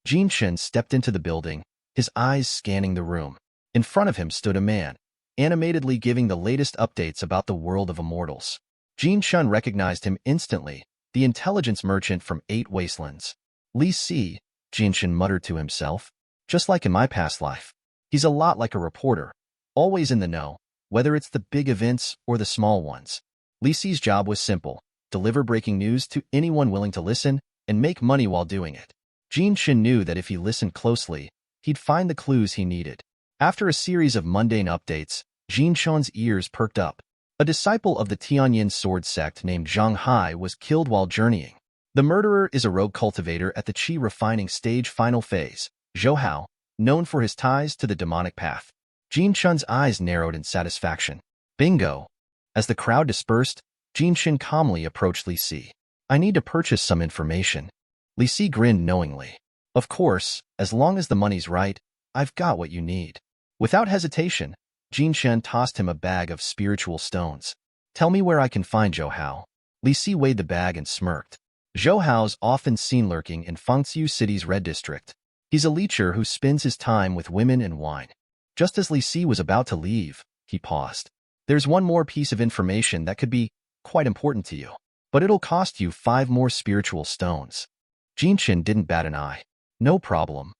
Jin Shen stepped into the building, his eyes scanning the room. In front of him stood a man, animatedly giving the latest updates about the world of immortals. Jin Shen recognized him instantly, the intelligence merchant from 8 Wastelands. Li Si, Jin Shen muttered to himself. Just like in my past life. He's a lot like a reporter, always in the know, whether it's the big events or the small ones. Li Si's job was simple: deliver breaking news to anyone willing to listen and make money while doing it. Jin Shen knew that if he listened closely, he'd find the clues he needed. After a series of mundane updates, Jin Shen's ears perked up. A disciple of the Tianyin sword sect named Zhang Hai was killed while journeying. The murderer is a rogue cultivator at the Qi refining stage final phase, Zhou Hao, known for his ties to the demonic path. Jin Shen's eyes narrowed in satisfaction. Bingo! As the crowd dispersed, Jin Shen calmly approached Li Si. I need to purchase some information. Li Si grinned knowingly. Of course, as long as the money's right, I've got what you need. Without hesitation, Jin Shen tossed him a bag of spiritual stones. Tell me where I can find Zhou Hao. Li Si weighed the bag and smirked. Zhou Hao's often seen lurking in Fengxiu City's Red District. He's a leecher who spends his time with women and wine. Just as Li Si was about to leave, he paused. There's one more piece of information that could be quite important to you, but it'll cost you 5 more spiritual stones. Jin Shen didn't bat an eye. No problem.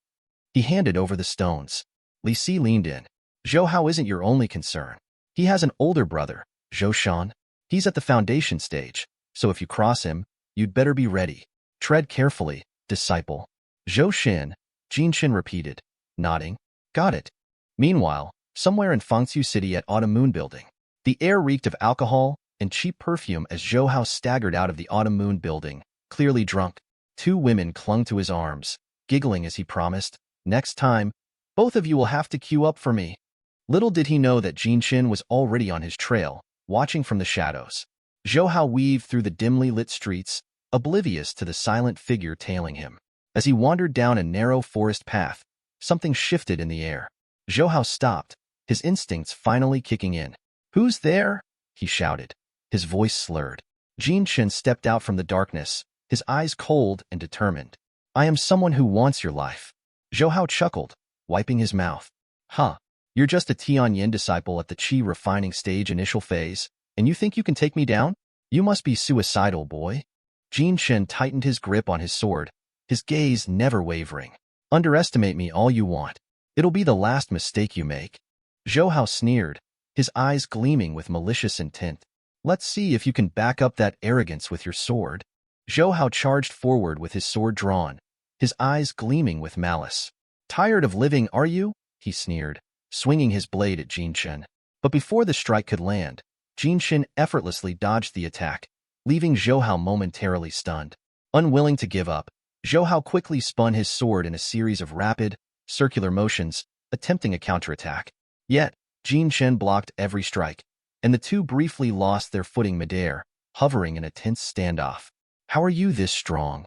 He handed over the stones. Li Si leaned in. Zhou Hao isn't your only concern. He has an older brother, Zhou Shan. He's at the foundation stage, so if you cross him, you'd better be ready. Tread carefully, disciple. Zhou Shan, Jin Shen repeated, nodding. Got it. Meanwhile, somewhere in Fengxiu City at Autumn Moon Building, the air reeked of alcohol and cheap perfume as Zhou Hao staggered out of the Autumn Moon Building, clearly drunk. 2 women clung to his arms, giggling as he promised, next time, both of you will have to queue up for me. Little did he know that Jin Shen was already on his trail, watching from the shadows. Zhou Hao weaved through the dimly lit streets, oblivious to the silent figure tailing him. As he wandered down a narrow forest path, something shifted in the air. Zhou Hao stopped, his instincts finally kicking in. Who's there? He shouted, his voice slurred. Jin Shen stepped out from the darkness, his eyes cold and determined. I am someone who wants your life. Zhou Hao chuckled, wiping his mouth. Huh, you're just a Tianyin disciple at the Qi refining stage initial phase, and you think you can take me down? You must be suicidal, boy. Jin Shen tightened his grip on his sword, his gaze never wavering. Underestimate me all you want. It'll be the last mistake you make. Zhou Hao sneered, his eyes gleaming with malicious intent. Let's see if you can back up that arrogance with your sword. Zhou Hao charged forward with his sword drawn, his eyes gleaming with malice. Tired of living, are you? He sneered, swinging his blade at Jin Shen. But before the strike could land, Jin Shen effortlessly dodged the attack, leaving Zhou Hao momentarily stunned. Unwilling to give up, Zhou Hao quickly spun his sword in a series of rapid, circular motions, attempting a counterattack. Yet, Jin Shen blocked every strike, and the two briefly lost their footing midair, hovering in a tense standoff. How are you this strong?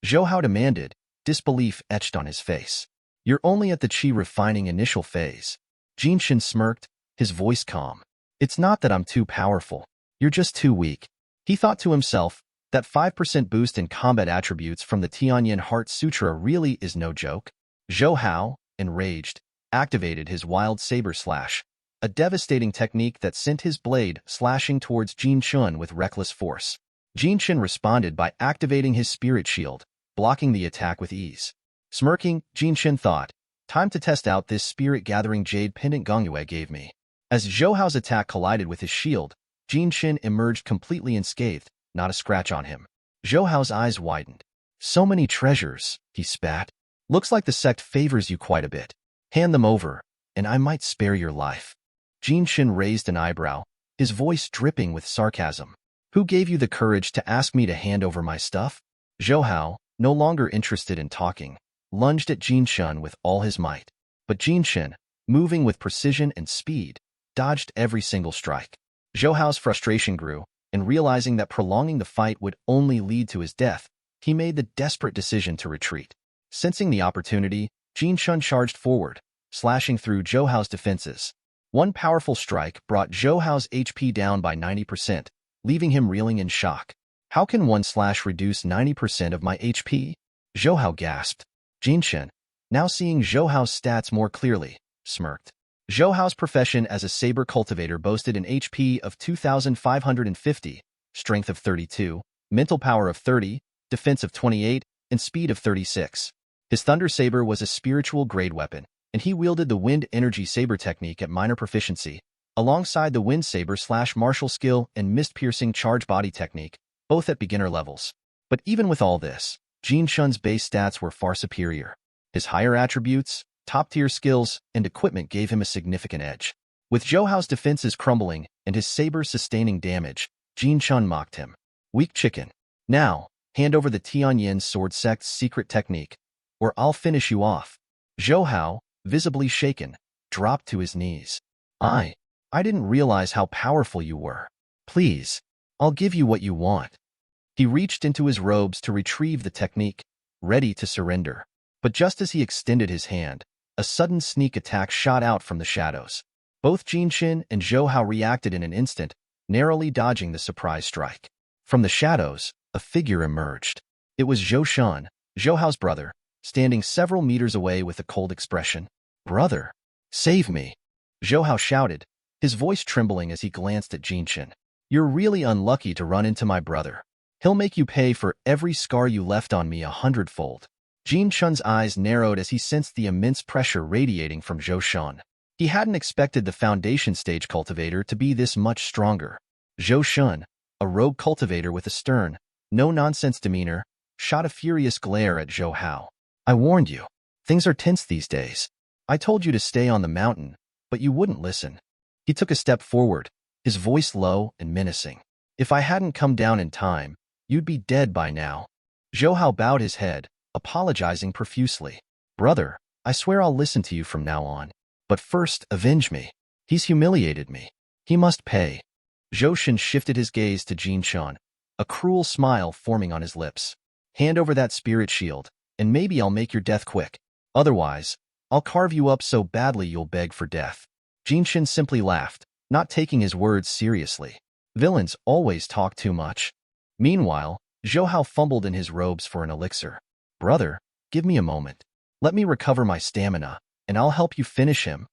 Zhou Hao demanded, disbelief etched on his face. You're only at the Qi refining initial phase. Jin Shen smirked, his voice calm. It's not that I'm too powerful. You're just too weak. He thought to himself, that 5% boost in combat attributes from the Tianyin Heart Sutra really is no joke. Zhou Hao, enraged, activated his wild saber slash, a devastating technique that sent his blade slashing towards Jin Shen with reckless force. Jin Shen responded by activating his spirit shield, blocking the attack with ease. Smirking, Jin Shen thought, time to test out this spirit-gathering jade pendant Gongyue gave me. As Zhou Hao's attack collided with his shield, Jin Shen emerged completely unscathed, not a scratch on him. Zhou Hao's eyes widened. So many treasures, he spat. Looks like the sect favors you quite a bit. Hand them over, and I might spare your life. Jin Shen raised an eyebrow, his voice dripping with sarcasm. Who gave you the courage to ask me to hand over my stuff? Zhou Hao, no longer interested in talking, lunged at Jin Shen with all his might. But Jin Shen, moving with precision and speed, dodged every single strike. Zhou Hao's frustration grew, and realizing that prolonging the fight would only lead to his death, he made the desperate decision to retreat. Sensing the opportunity, Jin Shen charged forward, slashing through Zhou Hao's defenses. One powerful strike brought Zhou Hao's HP down by 90%, leaving him reeling in shock. How can one slash reduce 90% of my HP? Zhou Hao gasped. Jinshin, now seeing Zhou Hao's stats more clearly, smirked. Zhou Hao's profession as a saber cultivator boasted an HP of 2,550, strength of 32, mental power of 30, defense of 28, and speed of 36. His thunder saber was a spiritual grade weapon, and he wielded the wind energy saber technique at minor proficiency, alongside the wind saber / martial skill and mist-piercing charge body technique, both at beginner levels. But even with all this, Jinshun's base stats were far superior. His higher attributes, top-tier skills, and equipment gave him a significant edge. With Zhou Hao's defenses crumbling and his saber sustaining damage, Jinshun mocked him. Weak chicken. Now, hand over the Tianyin sword sect's secret technique, or I'll finish you off. Zhou Hao, visibly shaken, dropped to his knees. I didn't realize how powerful you were. Please, I'll give you what you want. He reached into his robes to retrieve the technique, ready to surrender. But just as he extended his hand, a sudden sneak attack shot out from the shadows. Both Jinshin and Zhou Hao reacted in an instant, narrowly dodging the surprise strike. From the shadows, a figure emerged. It was Zhou Shun, Zhou Hao's brother, standing several meters away with a cold expression. Brother, save me, Zhou Hao shouted, his voice trembling as he glanced at Jinshin. You're really unlucky to run into my brother. He'll make you pay for every scar you left on me 100-fold. Jinshun's eyes narrowed as he sensed the immense pressure radiating from Zhou Shun. He hadn't expected the foundation stage cultivator to be this much stronger. Zhou Shun, a rogue cultivator with a stern, no-nonsense demeanor, shot a furious glare at Zhou Hao. I warned you. Things are tense these days. I told you to stay on the mountain, but you wouldn't listen. He took a step forward, his voice low and menacing. If I hadn't come down in time, you'd be dead by now. Zhou Hao bowed his head, apologizing profusely. Brother, I swear I'll listen to you from now on. But first, avenge me. He's humiliated me. He must pay. Zhou Shun shifted his gaze to Jinshun, a cruel smile forming on his lips. Hand over that spirit shield, and maybe I'll make your death quick. Otherwise, I'll carve you up so badly you'll beg for death. Jinshin simply laughed, not taking his words seriously. Villains always talk too much. Meanwhile, Zhou Hao fumbled in his robes for an elixir. Brother, give me a moment. Let me recover my stamina, and I'll help you finish him.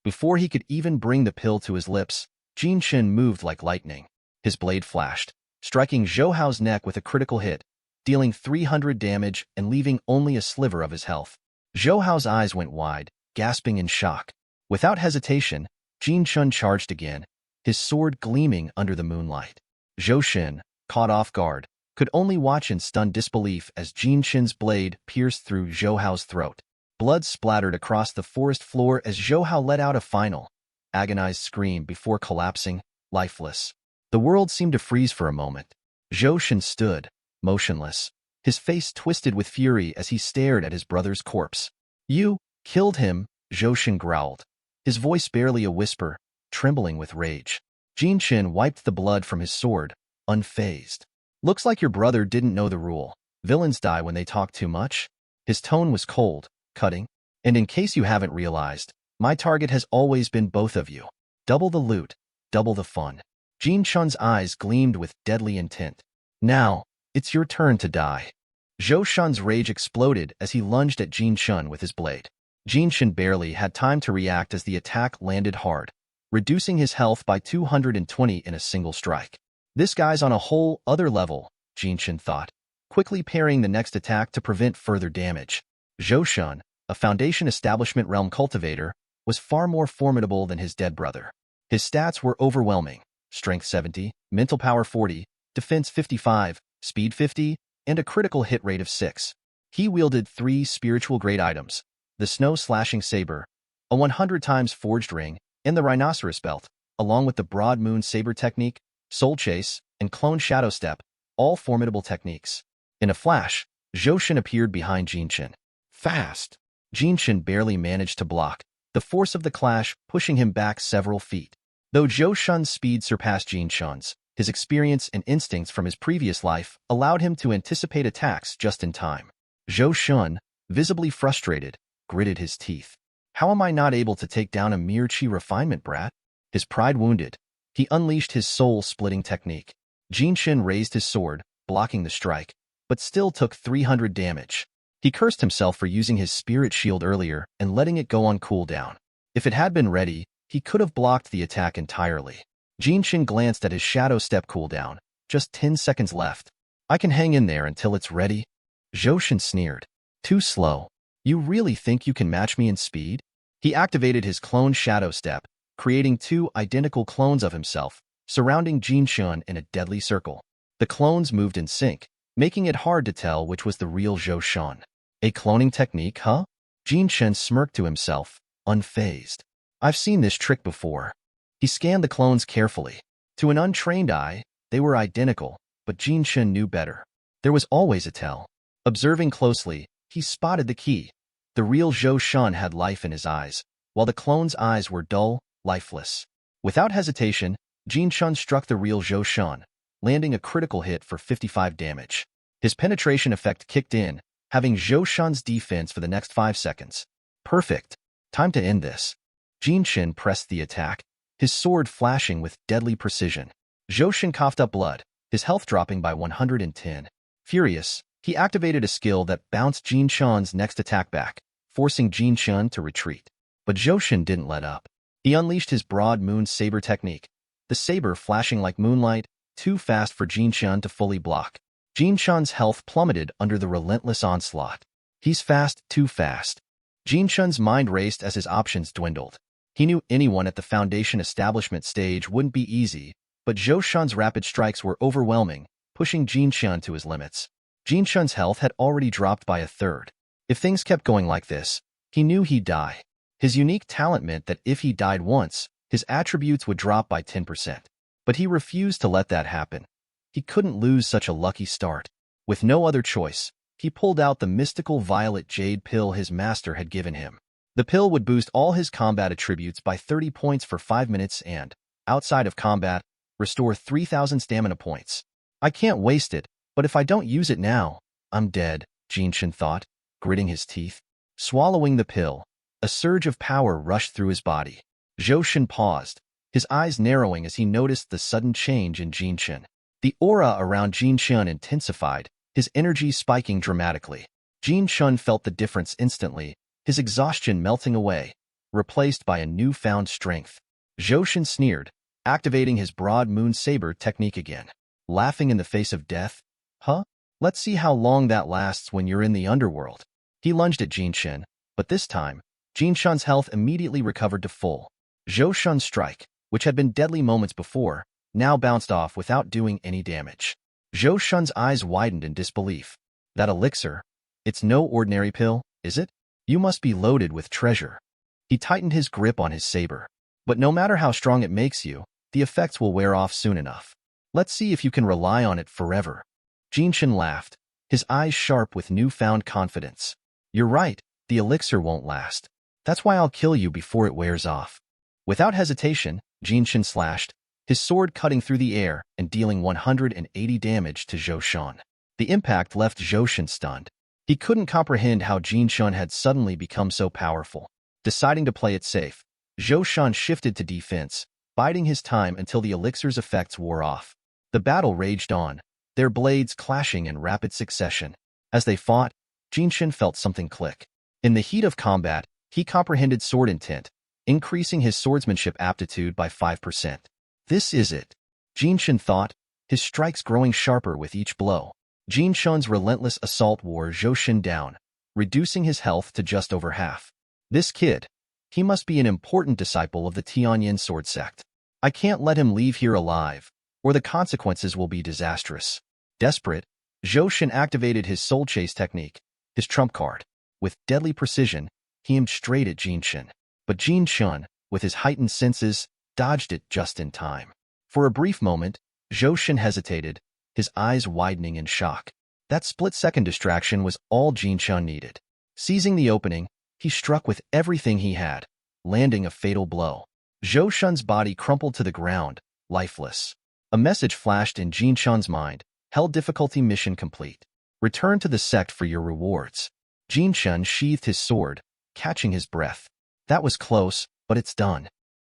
Before he could even bring the pill to his lips, Jinshin moved like lightning. His blade flashed, striking Zhou Hao's neck with a critical hit, dealing 300 damage and leaving only a sliver of his health. Zhou Hao's eyes went wide, gasping in shock. Without hesitation, Jinshun charged again, his sword gleaming under the moonlight. Zhou Shun, caught off guard, could only watch in stunned disbelief as Jinshin's blade pierced through Zhou Hao's throat. Blood splattered across the forest floor as Zhou Hao let out a final, agonized scream before collapsing, lifeless. The world seemed to freeze for a moment. Zhou Shun stood, motionless, his face twisted with fury as he stared at his brother's corpse. You killed him, Zhou Shun growled, his voice barely a whisper, trembling with rage. Jinshin wiped the blood from his sword, unfazed. Looks like your brother didn't know the rule. Villains die when they talk too much. His tone was cold, cutting. And in case you haven't realized, my target has always been both of you. Double the loot, double the fun. Jinshun's eyes gleamed with deadly intent. Now, it's your turn to die. Zhou Shun's rage exploded as he lunged at Jinshun with his blade. Jinshin barely had time to react as the attack landed hard, reducing his health by 220 in a single strike. This guy's on a whole other level, Jinshin thought, quickly parrying the next attack to prevent further damage. Zhou Shun, a Foundation Establishment realm cultivator, was far more formidable than his dead brother. His stats were overwhelming: strength 70, mental power 40, defense 55, speed 50, and a critical hit rate of 6. He wielded 3 spiritual grade items: the snow-slashing saber, a 100 times forged ring, and the rhinoceros belt, along with the broad moon saber technique, soul chase, and clone shadow step, all formidable techniques. In a flash, Zhou Shun appeared behind Jinshin. Fast! Jinshin barely managed to block, the force of the clash pushing him back several feet. Though Zhou Shun's speed surpassed Jinshun's, his experience and instincts from his previous life allowed him to anticipate attacks just in time. Zhou Shun, visibly frustrated, gritted his teeth. How am I not able to take down a mere chi refinement brat? His pride wounded, he unleashed his soul-splitting technique. Jinshin raised his sword, blocking the strike, but still took 300 damage. He cursed himself for using his spirit shield earlier and letting it go on cooldown. If it had been ready, he could have blocked the attack entirely. Jinshin glanced at his shadow step cooldown. Just 10 seconds left. I can hang in there until it's ready. Zhoshin sneered. Too slow. You really think you can match me in speed? He activated his clone shadow step, creating 2 identical clones of himself, surrounding Jinshin in a deadly circle. The clones moved in sync, making it hard to tell which was the real Zhoshin. A cloning technique, huh? Jinshin smirked to himself, unfazed. I've seen this trick before. He scanned the clones carefully. To an untrained eye, they were identical, but Jinshin knew better. There was always a tell. Observing closely, he spotted the key. The real Zhoshin had life in his eyes, while the clone's eyes were dull, lifeless. Without hesitation, Jinshin struck the real Zhoshin, landing a critical hit for 55 damage. His penetration effect kicked in, having Zhoshin's defense for the next 5 seconds. Perfect. Time to end this. Jinshin pressed the attack, his sword flashing with deadly precision. Zhoshin coughed up blood, his health dropping by 110. Furious, he activated a skill that bounced Jinshin's next attack back, forcing Jinshin to retreat. But Zhoshin didn't let up. He unleashed his broad moon saber technique, the saber flashing like moonlight, too fast for Jinshin to fully block. Jinshin's health plummeted under the relentless onslaught. He's fast, too fast. Jinshin's mind raced as his options dwindled. He knew anyone at the Foundation establishment stage wouldn't be easy, but Zhoshin's rapid strikes were overwhelming, pushing Jinshin to his limits. Jinshin's health had already dropped by a third. If things kept going like this, he knew he'd die. His unique talent meant that if he died once, his attributes would drop by 10%. But he refused to let that happen. He couldn't lose such a lucky start. With no other choice, he pulled out the mystical violet jade pill his master had given him. The pill would boost all his combat attributes by 30 points for 5 minutes and, outside of combat, restore 3,000 stamina points. I can't waste it, but if I don't use it now, I'm dead, Jinshin thought, gritting his teeth. Swallowing the pill, a surge of power rushed through his body. Zhoshin paused, his eyes narrowing as he noticed the sudden change in Jinshin. The aura around Jinshin intensified, his energy spiking dramatically. Jinshin felt the difference instantly, his exhaustion melting away, replaced by a newfound strength. Zhoshin sneered, activating his broad moon saber technique again. Laughing in the face of death? Huh? Let's see how long that lasts when you're in the underworld. He lunged at Jinshin, but this time, Jinshin's health immediately recovered to full. Zhoshin's strike, which had been deadly moments before, now bounced off without doing any damage. Zhoshin's eyes widened in disbelief. That elixir? It's no ordinary pill, is it? You must be loaded with treasure. He tightened his grip on his saber. But no matter how strong it makes you, the effects will wear off soon enough. Let's see if you can rely on it forever. Jinshin laughed, his eyes sharp with newfound confidence. You're right, the elixir won't last. That's why I'll kill you before it wears off. Without hesitation, Jinshin slashed, his sword cutting through the air and dealing 180 damage to Zhoshin. The impact left Zhoshin stunned. He couldn't comprehend how Jinshin had suddenly become so powerful. Deciding to play it safe, Zhoshin shifted to defense, biding his time until the elixir's effects wore off. The battle raged on, their blades clashing in rapid succession. As they fought, Jinshin felt something click. In the heat of combat, he comprehended sword intent, increasing his swordsmanship aptitude by 5%. This is it, Jinshin thought, his strikes growing sharper with each blow. Jinshin's relentless assault wore Zhoshin down, reducing his health to just over half. This kid, he must be an important disciple of the Tianyin sword sect. I can't let him leave here alive, or the consequences will be disastrous. Desperate, Zhoshin activated his soul chase technique, his trump card. With deadly precision, he aimed straight at Jinshin. But Jinshin, with his heightened senses, dodged it just in time. For a brief moment, Zhoshin hesitated, his eyes widening in shock. That split-second distraction was all Jinshin needed. Seizing the opening, he struck with everything he had, landing a fatal blow. Zhoshin's body crumpled to the ground, lifeless. A message flashed in Jinshin's mind, Hell difficulty mission complete. Return to the sect for your rewards. Jinshin sheathed his sword, catching his breath. That was close, but it's done.